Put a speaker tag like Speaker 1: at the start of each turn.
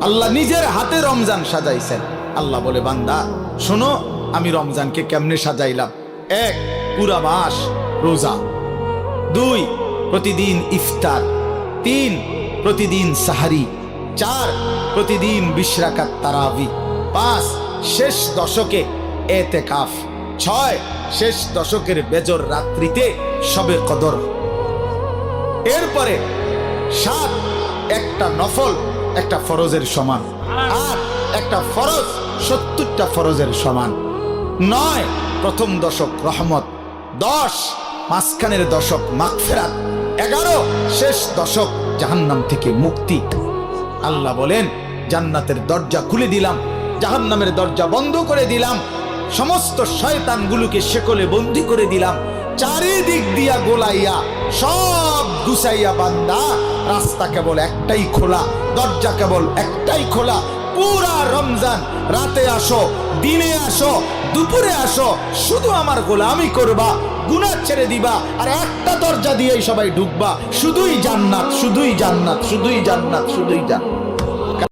Speaker 1: আল্লাহ নিজের হাতে রমজান সাজাইছেন। আল্লাহ বলে, বান্দা শোনো আমি রমজানকে কেমনে সাজাইলাম। 1, পুরা মাস রোজা। 2, প্রতিদিন ইফতার। 3, প্রতিদিন সাহারি। 4, প্রতিদিন 20 রাকাত তারাবি। 5, শেষ দশকে এতেকাফ। 6, শেষ দশকের বেজর রাত্রিতে শবে কদর। এরপরে 7, একটা নফল একটা ফরজের সমান। 8, একটা ফরজ 70টা ফরজের সমান। 9, প্রথম দশক রহমত। 10, মাঝখানের দশক মাগফিরাত। 11, শেষ দশক জাহান্নাম থেকে মুক্তি। আল্লাহ বলেন, জান্নাতের দরজা খুলে দিলাম, জাহান্নামের দরজা বন্ধ করে দিলাম, সমস্ত শয়তানগুলোকে শেকলে বন্দী করে দিলাম, চারিদিক দিয়া গোলাইয়া সব গুছাইয়া বান্দা রাস্তা কেবল একটাই খোলা, দরজা কেবল একটাই খোলা। পুরা রমজান রাতে আসো, দিনে আসো, দুপুরে আসো, শুধু আমার গোলামি করবা, গুনাহ ছেড়ে দিবা, আর একটা দরজা দিয়েই সবাই ঢুকবা। শুধুই জান্নাত, শুধুই জান্নাত, শুধুই জান্নাত, শুধুই জান্নাত।